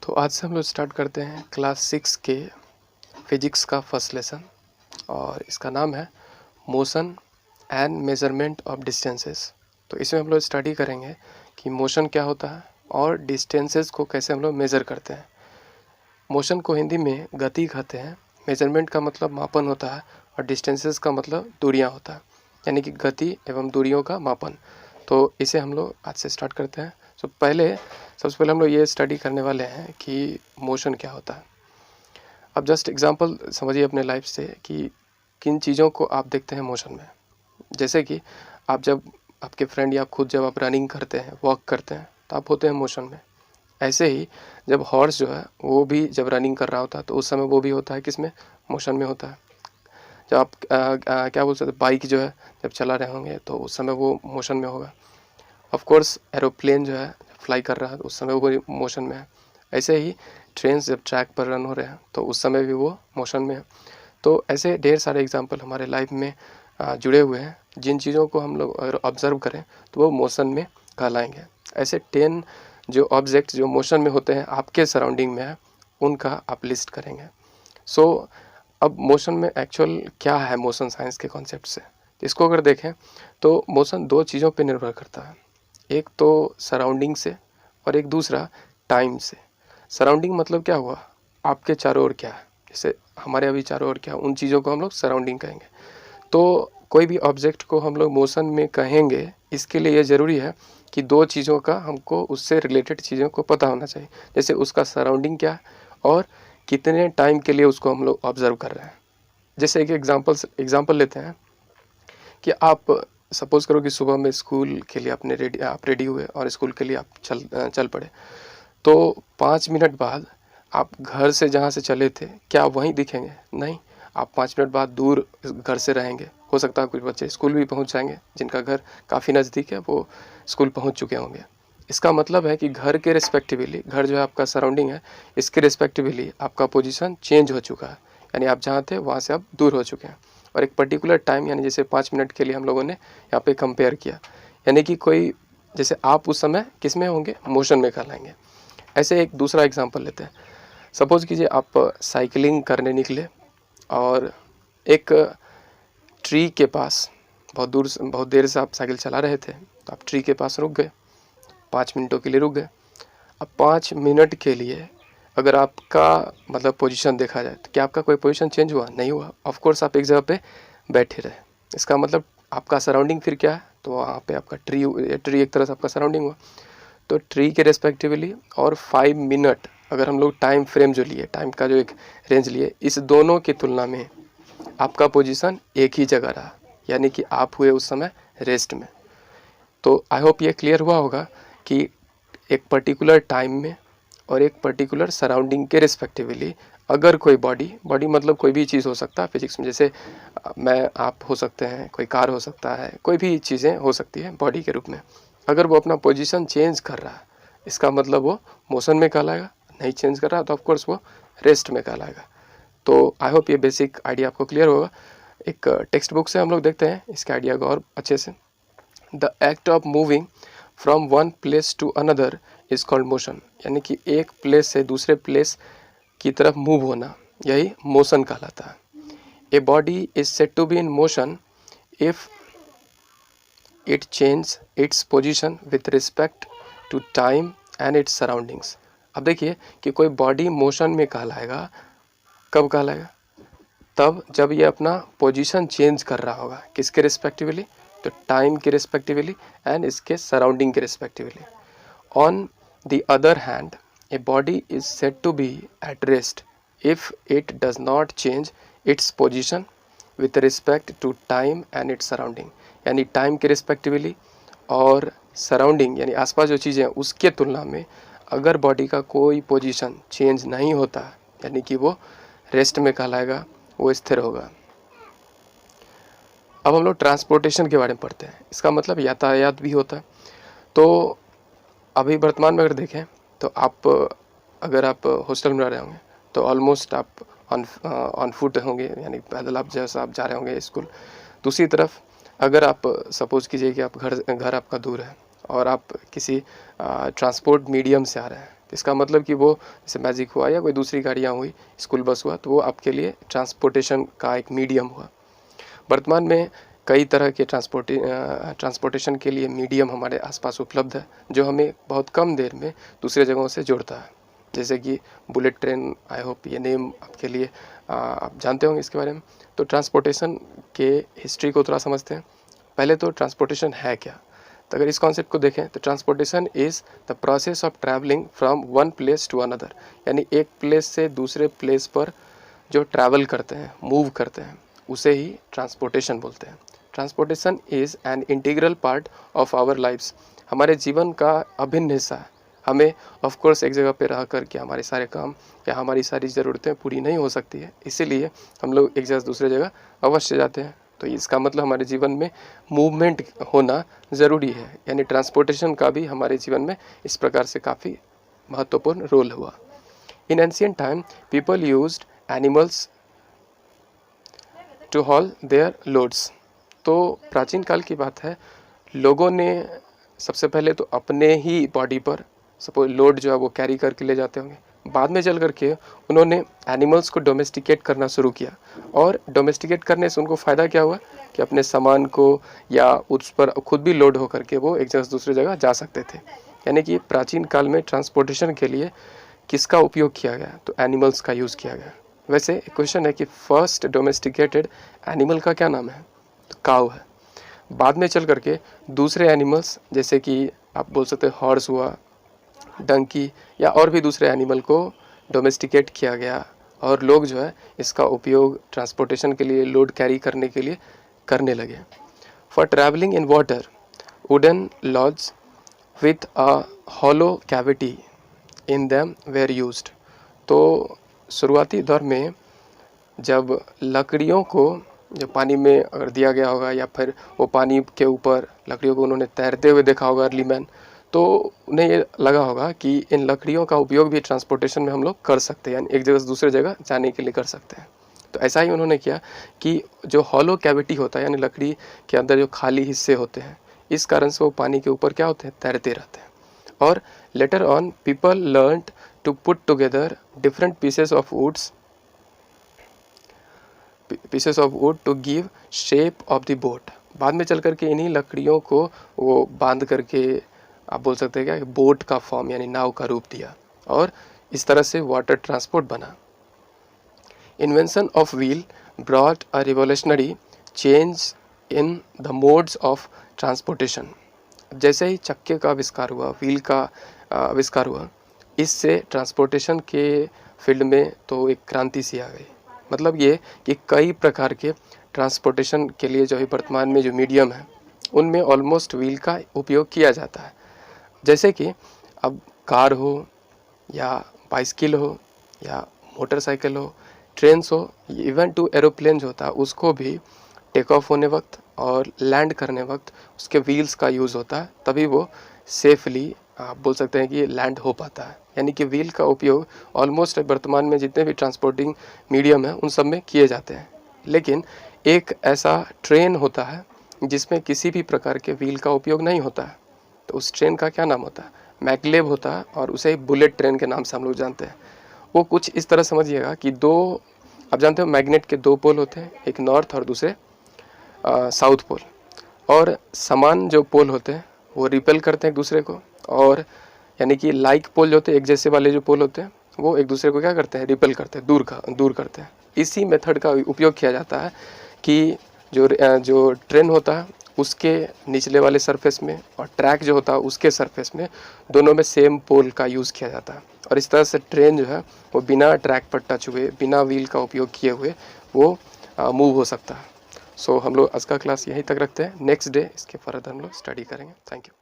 तो आज से हम लोग स्टार्ट करते हैं क्लास 6 के फिजिक्स का फर्स्ट लेसन और इसका नाम है motion and measurement of distances. तो इसमें हम लोग स्टडी करेंगे कि मोशन क्या होता है और डिस्टेंसेस को कैसे हम लोग मेज़र करते हैं। मोशन को हिंदी में गति कहते हैं, मेजरमेंट का मतलब मापन होता है और डिस्टेंसेस का मतलब दूरियां होता है, यानी कि गति एवं दूरियों का मापन। तो इसे हम लोग आज से स्टार्ट करते हैं। सबसे पहले हम लोग ये स्टडी करने वाले हैं कि मोशन क्या होता है। अब जस्ट एग्जांपल समझिए अपने लाइफ से कि किन चीज़ों को आप देखते हैं मोशन में। जैसे कि जब आपके फ्रेंड या खुद जब आप रनिंग करते हैं, वॉक करते हैं, तो आप होते हैं मोशन में। ऐसे ही जब हॉर्स जो है वो भी जब रनिंग कर रहा होता है तो उस समय वो भी होता है किसमें, मोशन में होता है। जब आप क्या बोल सकते हैं, बाइक जो है जब चला रहे होंगे तो उस समय वो मोशन में होगा। ऑफ कोर्स एरोप्लेन जो है फ्लाई कर रहा है तो उस समय वो मोशन में है। ऐसे ही ट्रेन जब ट्रैक पर रन हो रहे हैं तो उस समय भी वो मोशन में है। तो ऐसे ढेर सारे एग्जांपल हमारे लाइफ में जुड़े हुए हैं, जिन चीज़ों को हम लोग अगर ऑब्ज़र्व करें तो वो मोशन में कहलाएंगे। ऐसे 10 जो ऑब्जेक्ट जो मोशन में होते हैं आपके सराउंडिंग में है, उनका आप लिस्ट करेंगे। अब मोशन में एक्चुअल क्या है, मोशन साइंस के कॉन्सेप्ट से इसको अगर देखें तो मोशन दो चीज़ों पे निर्भर करता है, एक तो सराउंडिंग से और एक दूसरा टाइम से। सराउंडिंग मतलब क्या हुआ, आपके चारों ओर क्या है, जैसे हमारे अभी चारों ओर क्या है, उन चीज़ों को हम लोग सराउंडिंग कहेंगे। तो कोई भी ऑब्जेक्ट को हम लोग मोशन में कहेंगे, इसके लिए ये ज़रूरी है कि दो चीज़ों का हमको उससे रिलेटेड चीज़ों को पता होना चाहिए, जैसे उसका सराउंडिंग क्या है और कितने टाइम के लिए उसको हम लोग ऑब्ज़र्व कर रहे हैं। जैसे एक एग्जांपल लेते हैं कि आप सपोज़ करो कि सुबह में स्कूल के लिए आप रेडी हुए और स्कूल के लिए आप चल पड़े। तो 5 मिनट बाद आप घर से जहाँ से चले थे, क्या आप वहीं दिखेंगे? नहीं, आप 5 मिनट बाद दूर घर से रहेंगे। हो सकता है कुछ बच्चे स्कूल भी पहुँच जाएंगे, जिनका घर काफ़ी नज़दीक है वो स्कूल पहुँच चुके होंगे। इसका मतलब है कि घर के रिस्पेक्टिवली, घर जो है आपका सराउंडिंग है, इसके रिस्पेक्टिवली आपका पोजीशन चेंज हो चुका है, यानी आप जहाँ थे वहाँ से आप दूर हो चुके हैं। और एक पर्टिकुलर टाइम, यानी जैसे 5 मिनट के लिए हम लोगों ने यहाँ पे कंपेयर किया, यानी कि कोई जैसे आप उस समय किस में होंगे, मोशन में कहलाएंगे। ऐसे एक दूसरा एग्जांपल लेते हैं। सपोज़ कीजिए आप साइकिलिंग करने निकले और एक ट्री के पास बहुत देर से आप साइकिल चला रहे थे, तो आप ट्री के पास रुक गए, 5 मिनटों के लिए रुक गए। अब 5 मिनट के लिए अगर आपका मतलब पोजीशन देखा जाए तो क्या आपका कोई पोजीशन चेंज हुआ? नहीं हुआ। ऑफ कोर्स आप एक जगह पे बैठे रहे। इसका मतलब आपका सराउंडिंग फिर क्या है, तो वहाँ पे आपका ट्री एक तरह से आपका सराउंडिंग हुआ। तो ट्री के रेस्पेक्टिवली और 5 मिनट अगर हम लोग टाइम फ्रेम जो लिए, टाइम का जो एक रेंज लिए, इस दोनों की तुलना में आपका पोजीशन एक ही जगह रहा, यानी कि आप हुए उस समय रेस्ट में। तो आई होप ये क्लियर हुआ होगा कि एक पर्टिकुलर टाइम में और एक पर्टिकुलर सराउंडिंग के रिस्पेक्टिवली अगर कोई बॉडी मतलब कोई भी चीज़ हो सकता है फिजिक्स में, जैसे आप हो सकते हैं, कोई कार हो सकता है, कोई भी चीज़ें हो सकती है बॉडी के रूप में, अगर वो अपना पोजीशन चेंज कर रहा है, इसका मतलब वो मोशन में कहलाएगा। नहीं चेंज कर रहा तो ऑफकोर्स वो रेस्ट में कहलाएगा। तो आई होप ये बेसिक आइडिया आपको क्लियर होगा। एक टेक्स्ट बुक से हम लोग देखते हैं इसके आइडिया को और अच्छे से। The act of moving from one place to another is called motion, यानी कि एक प्लेस से दूसरे प्लेस की तरफ मूव होना, यही मोशन कहलाता है। A body is said to be in motion if it change its position with respect to time and its surroundings. अब देखिए कि कोई बॉडी मोशन में कहलाएगा, कब कहलाएगा? तब जब ये अपना पोजीशन चेंज कर रहा होगा, किसके रिस्पेक्टिवली? तो टाइम के रिस्पेक्टिवली एंड इसके सराउंडिंग के respectively. On the other hand a body is said to be at rest if it does not change its position with respect to time and its surrounding, यानी time के respectively और surrounding यानी आसपास जो चीज़ें हैं उसके तुलना में अगर बॉडी का कोई पोजीशन चेंज नहीं होता, यानी कि वो रेस्ट में कहलाएगा, वो स्थिर होगा। अब हम लोग ट्रांसपोर्टेशन के बारे में पढ़ते हैं। इसका मतलब यातायात भी होता है। तो अभी वर्तमान में अगर देखें तो अगर आप हॉस्टल में रह रहे होंगे तो ऑलमोस्ट आप ऑन फुट होंगे, यानी पैदल आप जैसा आप जा रहे होंगे स्कूल। दूसरी तरफ अगर आप सपोज़ कीजिए कि आप घर आपका दूर है और आप किसी ट्रांसपोर्ट मीडियम से आ रहे हैं, इसका मतलब कि वो जैसे मैजिक हुआ या कोई दूसरी गाड़ियाँ हुई, स्कूल बस हुआ, तो वो आपके लिए ट्रांसपोर्टेशन का एक मीडियम हुआ। वर्तमान में कई तरह के ट्रांसपोर्टेशन के लिए मीडियम हमारे आसपास उपलब्ध है, जो हमें बहुत कम देर में दूसरे जगहों से जोड़ता है। जैसे कि बुलेट ट्रेन, आई होप ये नेम आपके लिए आप जानते होंगे इसके बारे में। तो ट्रांसपोर्टेशन के हिस्ट्री को थोड़ा समझते हैं। पहले तो ट्रांसपोर्टेशन है क्या, तो अगर इस कॉन्सेप्ट को देखें तो transportation is the process of travelling from one place to another, यानी एक प्लेस से दूसरे प्लेस पर जो ट्रैवल करते हैं, मूव करते हैं, उसे ही ट्रांसपोर्टेशन बोलते हैं। Transportation is an integral part of our lifes, हमारे जीवन का अभिन्न हिस्सा है। हमें ऑफ कोर्स एक जगह पे रह कर के हमारे सारे काम या हमारी सारी ज़रूरतें पूरी नहीं हो सकती है, इसीलिए हम लोग एक जगह से दूसरे जगह अवश्य जाते हैं। तो इसका मतलब हमारे जीवन में मूवमेंट होना ज़रूरी है, यानी ट्रांसपोर्टेशन का भी हमारे जीवन में इस प्रकार से काफ़ी महत्वपूर्ण रोल हुआ। In ancient time people used animals to haul their loads. तो प्राचीन काल की बात है, लोगों ने सबसे पहले तो अपने ही बॉडी पर सपोज लोड जो है वो कैरी करके ले जाते होंगे। बाद में चल करके उन्होंने एनिमल्स को डोमेस्टिकेट करना शुरू किया, और डोमेस्टिकेट करने से उनको फ़ायदा क्या हुआ कि अपने सामान को या उस पर खुद भी लोड होकर के वो एक जगह से दूसरी जगह जा सकते थे। यानी कि प्राचीन काल में ट्रांसपोर्टेशन के लिए किसका उपयोग किया गया, तो एनिमल्स का यूज़ किया गया। वैसे एक क्वेश्चन है कि फर्स्ट डोमेस्टिकेटेड एनिमल का क्या नाम है, तो काऊ है। बाद में चल करके दूसरे एनिमल्स जैसे कि आप बोल सकते हैं हॉर्स हुआ, डंकी या और भी दूसरे एनिमल को डोमेस्टिकेट किया गया, और लोग जो है इसका उपयोग ट्रांसपोर्टेशन के लिए, लोड कैरी करने के लिए करने लगे। For travelling in water, wooden logs with a hollow cavity in them were used. तो शुरुआती दौर में जब लकड़ियों को जब पानी में अगर दिया गया होगा, या फिर वो पानी के ऊपर लकड़ियों को उन्होंने तैरते हुए देखा होगा अर्ली मैन, तो उन्हें ये लगा होगा कि इन लकड़ियों का उपयोग भी ट्रांसपोर्टेशन में हम लोग कर सकते हैं, यानी एक जगह से दूसरे जगह जाने के लिए कर सकते हैं। तो ऐसा ही उन्होंने किया कि जो हॉलो कैविटी होता है, यानी लकड़ी के अंदर जो खाली हिस्से होते हैं, इस कारण से वो पानी के ऊपर क्या होते हैं, तैरते रहते हैं। और later on people learned to put together different pieces of wood to give shape of the boat. बाद में चल करके इन्हीं लकड़ियों को वो बांध करके आप बोल सकते हैं क्या, बोट का फॉर्म यानी नाव का रूप दिया, और इस तरह से वाटर ट्रांसपोर्ट बना। Invention of wheel brought a revolutionary change in the modes of transportation. जैसे ही चक्के का आविष्कार हुआ, व्हील का आविष्कार हुआ, इससे ट्रांसपोर्टेशन के फील्ड में तो एक क्रांति सी आ गई। मतलब ये कि कई प्रकार के ट्रांसपोर्टेशन के लिए जो है वर्तमान में जो मीडियम है, उनमें ऑलमोस्ट व्हील का उपयोग किया जाता है। जैसे कि अब कार हो या बाइसिकल हो या मोटरसाइकिल हो, ट्रेन्स हो, इवन टू एरोप्लेन जो होता है, उसको भी टेक ऑफ होने वक्त और लैंड करने वक्त उसके व्हील्स का यूज़ होता है, तभी वो सेफली आप बोल सकते हैं कि लैंड हो पाता है। यानी कि व्हील का उपयोग ऑलमोस्ट वर्तमान में जितने भी ट्रांसपोर्टिंग मीडियम है उन सब में किए जाते हैं। लेकिन एक ऐसा ट्रेन होता है जिसमें किसी भी प्रकार के व्हील का उपयोग नहीं होता है, तो उस ट्रेन का क्या नाम होता है, मैगलेव होता है, और उसे बुलेट ट्रेन के नाम से हम लोग जानते हैं। वो कुछ इस तरह समझिएगा कि दो, आप जानते हो मैग्नेट के दो पोल होते हैं, एक नॉर्थ और दूसरे साउथ पोल, और समान जो पोल होते हैं वो रिपेल करते हैं एक दूसरे को, और यानी कि लाइक पोल जो होते हैं, एक जैसे वाले जो पोल होते हैं, वो एक दूसरे को क्या करते हैं, रिपेल करते हैं, दूर करते हैं। इसी मेथड का उपयोग किया जाता है कि जो ट्रेन होता है उसके निचले वाले सरफेस में और ट्रैक जो होता है उसके सरफेस में, दोनों में सेम पोल का यूज़ किया जाता है, और इस तरह से ट्रेन जो है वो बिना ट्रैक पर टच हुए, बिना व्हील का उपयोग किए हुए वो मूव हो सकता है। सो हम लोग आज का क्लास यहीं तक रखते हैं। नेक्स्ट डे इसके फर्दर हम लोग स्टडी करेंगे। Thank you.